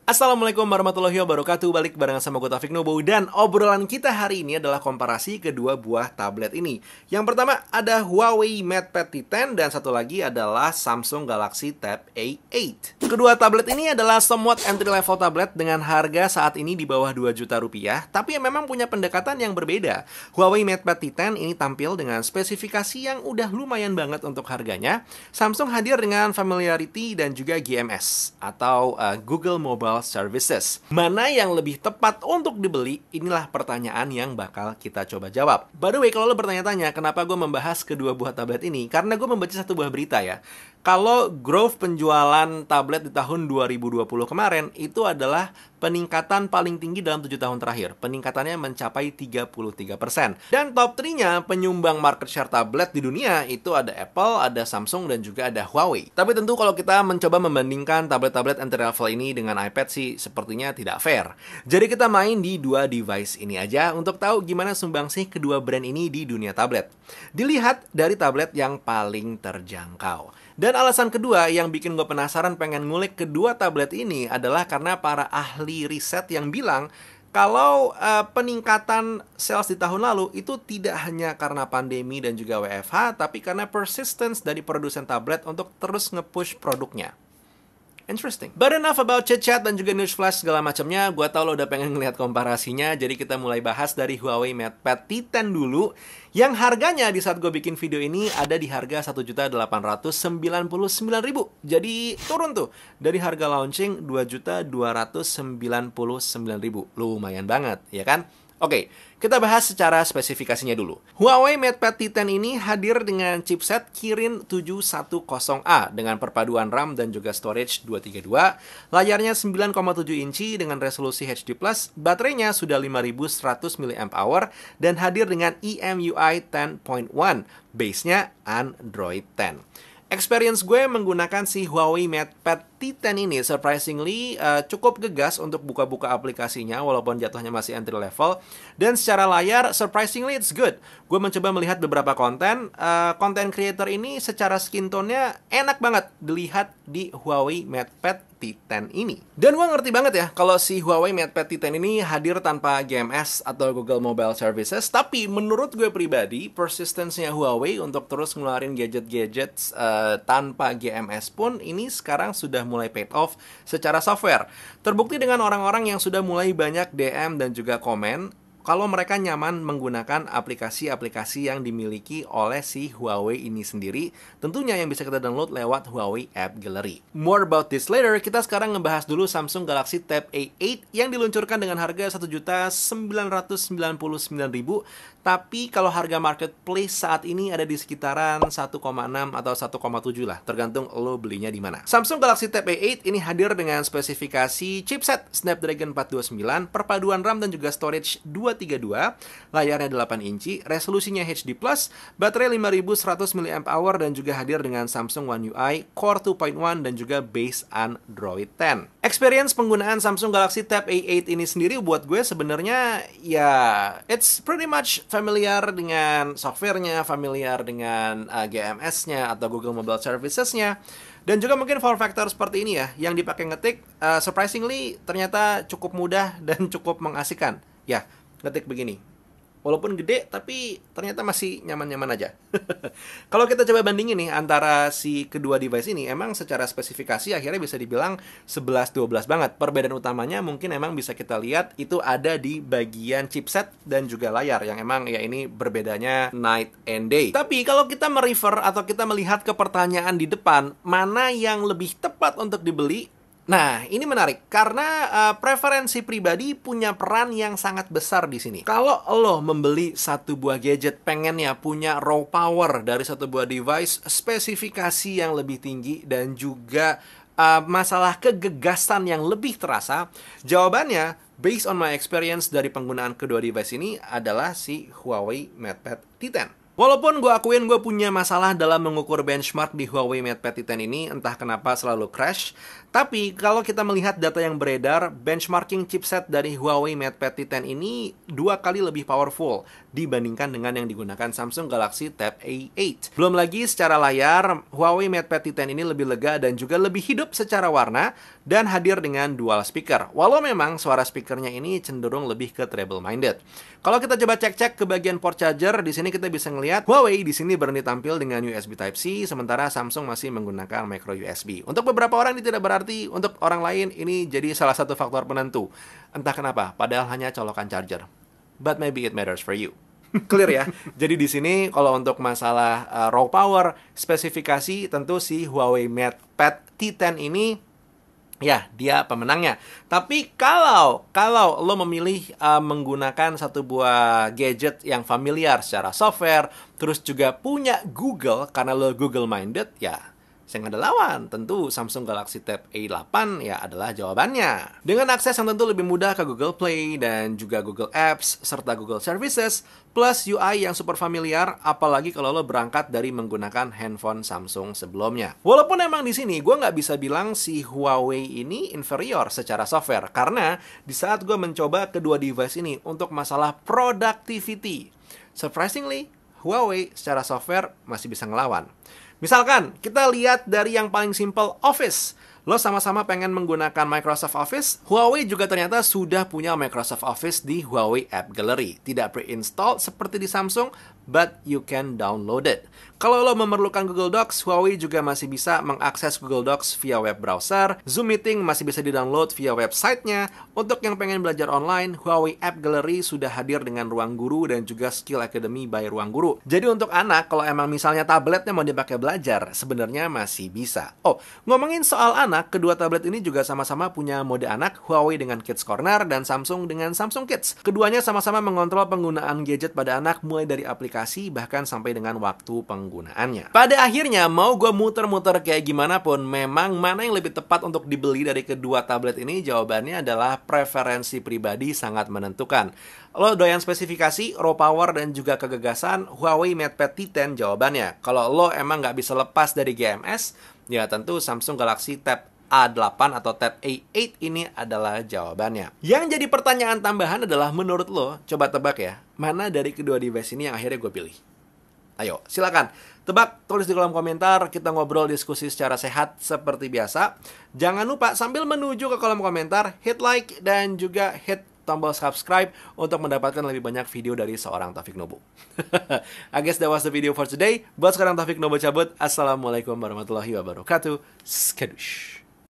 Assalamualaikum warahmatullahi wabarakatuh. Balik barengan sama gue Taufik Nubu. Dan obrolan kita hari ini adalah komparasi kedua buah tablet ini. Yang pertama ada Huawei MatePad T10 dan satu lagi adalah Samsung Galaxy Tab A8. Kedua tablet ini adalah somewhat entry level tablet dengan harga saat ini di bawah 2 juta rupiah, tapi yang memang punya pendekatan yang berbeda. Huawei MatePad T10 ini tampil dengan spesifikasi yang udah lumayan banget untuk harganya. Samsung hadir dengan familiarity dan juga GMS atau Google Mobile Services. Mana yang lebih tepat untuk dibeli? Inilah pertanyaan yang bakal kita coba jawab. By the way, kalau lo bertanya-tanya kenapa gue membahas kedua buah tablet ini, karena gue membaca satu buah berita ya. Kalau growth penjualan tablet di tahun 2020 kemarin itu adalah peningkatan paling tinggi dalam 7 tahun terakhir. Peningkatannya mencapai 33%. Dan top 3-nya penyumbang market share tablet di dunia itu ada Apple, ada Samsung, dan juga ada Huawei. Tapi tentu kalau kita mencoba membandingkan tablet-tablet entry level ini dengan iPad sih sepertinya tidak fair. Jadi kita main di dua device ini aja untuk tahu gimana sumbangsih kedua brand ini di dunia tablet. Dilihat dari tablet yang paling terjangkau. Dan alasan kedua yang bikin gue penasaran pengen ngulik kedua tablet ini adalah karena para ahli riset yang bilang kalau peningkatan sales di tahun lalu itu tidak hanya karena pandemi dan juga WFH, tapi karena persistence dari produsen tablet untuk terus nge-push produknya. Interesting. But enough about chit-chat dan juga news flash segala macamnya. Gua tahu lo udah pengen ngelihat komparasinya, jadi kita mulai bahas dari Huawei MatePad T10 dulu. Yang harganya di saat gue bikin video ini ada di harga 1.899.000. Jadi turun tuh dari harga launching 2.299.000. Lumayan banget, ya kan? Oke, kita bahas secara spesifikasinya dulu. Huawei MatePad T10 ini hadir dengan chipset Kirin 710A dengan perpaduan RAM dan juga storage 232. Layarnya 9,7 inci dengan resolusi HD+, baterainya sudah 5100 mAh dan hadir dengan EMUI 10.1, base-nya Android 10. Experience gue menggunakan si Huawei MatePad T10 ini surprisingly cukup gegas untuk buka-buka aplikasinya walaupun jatuhnya masih entry level. Dan secara layar surprisingly it's good. Gue mencoba melihat beberapa konten. Konten creator ini secara skin tone-nya enak banget dilihat di Huawei MatePad T10 ini. Dan gue ngerti banget ya kalau si Huawei MatePad T10 ini hadir tanpa GMS atau Google Mobile Services. Tapi menurut gue pribadi, persistence-nya Huawei untuk terus ngeluarin gadget-gadget tanpa GMS pun ini sekarang sudah mulai paid off secara software. Terbukti dengan orang-orang yang sudah mulai banyak DM dan juga komen kalau mereka nyaman menggunakan aplikasi-aplikasi yang dimiliki oleh si Huawei ini sendiri, tentunya yang bisa kita download lewat Huawei App Gallery. More about this later, kita sekarang ngebahas dulu Samsung Galaxy Tab A8 yang diluncurkan dengan harga 1.999.000, tapi kalau harga marketplace saat ini ada di sekitaran 1,6 atau 1,7 lah, tergantung lo belinya di mana. Samsung Galaxy Tab A8 ini hadir dengan spesifikasi chipset Snapdragon 429, perpaduan RAM dan juga storage 232, layarnya 8 inci, resolusinya HD+, baterai 5100 mAh dan juga hadir dengan Samsung One UI, Core 2.1 dan juga base Android 10. Experience penggunaan Samsung Galaxy Tab A8 ini sendiri buat gue sebenarnya ya it's pretty much familiar dengan softwarenya, familiar dengan GMS-nya atau Google Mobile Services-nya. Dan juga mungkin form factor seperti ini ya, yang dipakai ngetik surprisingly ternyata cukup mudah dan cukup mengasihkan. Ya, ngetik begini. Walaupun gede, tapi ternyata masih nyaman-nyaman aja. Kalau kita coba bandingin nih antara si kedua device ini, emang secara spesifikasi akhirnya bisa dibilang 11-12 banget. Perbedaan utamanya mungkin emang bisa kita lihat itu ada di bagian chipset dan juga layar, yang emang ya ini berbedanya night and day. Tapi kalau kita merefer atau kita melihat ke pertanyaan di depan, mana yang lebih tepat untuk dibeli? Nah, ini menarik karena preferensi pribadi punya peran yang sangat besar di sini. Kalau lo membeli satu buah gadget, pengennya punya raw power dari satu buah device, spesifikasi yang lebih tinggi dan juga masalah kegegasan yang lebih terasa, jawabannya based on my experience dari penggunaan kedua device ini adalah si Huawei MatePad T10. Walaupun gue akuin gue punya masalah dalam mengukur benchmark di Huawei MatePad T10 ini, entah kenapa selalu crash. Tapi kalau kita melihat data yang beredar, benchmarking chipset dari Huawei MatePad T10 ini 2 kali lebih powerful dibandingkan dengan yang digunakan Samsung Galaxy Tab A8. Belum lagi secara layar, Huawei MatePad T10 ini lebih lega dan juga lebih hidup secara warna dan hadir dengan dual speaker. Walau memang suara speakernya ini cenderung lebih ke treble minded. Kalau kita coba cek-cek ke bagian port charger, di sini kita bisa ngelihat Huawei di sini berani tampil dengan USB Type-C, sementara Samsung masih menggunakan micro USB. Untuk beberapa orang ini tidak berarti, untuk orang lain ini jadi salah satu faktor penentu. Entah kenapa, padahal hanya colokan charger. But maybe it matters for you. Clear ya? Jadi di sini kalau untuk masalah raw power, spesifikasi tentu si Huawei MatePad T10 ini ya, dia pemenangnya. Tapi kalau lo memilih menggunakan satu buah gadget yang familiar secara software, terus juga punya Google karena lo Google minded, ya saya nggak ada lawan. Tentu Samsung Galaxy Tab A8 ya adalah jawabannya. Dengan akses yang tentu lebih mudah ke Google Play dan juga Google Apps serta Google Services, plus UI yang super familiar, apalagi kalau lo berangkat dari menggunakan handphone Samsung sebelumnya. Walaupun emang di sini gue nggak bisa bilang si Huawei ini inferior secara software, karena di saat gue mencoba kedua device ini untuk masalah productivity, surprisingly, Huawei secara software masih bisa ngelawan. Misalkan, kita lihat dari yang paling simple, Office. Lo sama-sama pengen menggunakan Microsoft Office, Huawei juga ternyata sudah punya Microsoft Office di Huawei App Gallery. Tidak pre-install seperti di Samsung, but you can download it. Kalau lo memerlukan Google Docs, Huawei juga masih bisa mengakses Google Docs via web browser. Zoom Meeting masih bisa di-download via websitenya. Untuk yang pengen belajar online, Huawei App Gallery sudah hadir dengan Ruang Guru dan juga Skill Academy by Ruang Guru. Jadi untuk anak, kalau emang misalnya tabletnya mau dipakai belajar, sebenarnya masih bisa. Oh, ngomongin soal anak, kedua tablet ini juga sama-sama punya mode anak, Huawei dengan Kids Corner dan Samsung dengan Samsung Kids. Keduanya sama-sama mengontrol penggunaan gadget pada anak mulai dari aplikasi bahkan sampai dengan waktu penggunaannya. Pada akhirnya, mau gue muter-muter kayak gimana pun, memang mana yang lebih tepat untuk dibeli dari kedua tablet ini, jawabannya adalah preferensi pribadi sangat menentukan. Lo doyan spesifikasi, raw power, dan juga kegagasan, Huawei MatePad T10 jawabannya. Kalau lo emang nggak bisa lepas dari GMS, ya tentu Samsung Galaxy Tab A8 atau Tab A8 ini adalah jawabannya. Yang jadi pertanyaan tambahan adalah, menurut lo, coba tebak ya, mana dari kedua device ini yang akhirnya gue pilih? Ayo, silakan tebak, tulis di kolom komentar, kita ngobrol diskusi secara sehat seperti biasa. Jangan lupa sambil menuju ke kolom komentar, hit like dan juga hit tombol subscribe untuk mendapatkan lebih banyak video dari seorang Taufik Nobo. I guess that was the video for today. Buat sekarang Taufik Nobo cabut. Assalamualaikum warahmatullahi wabarakatuh. Skadush.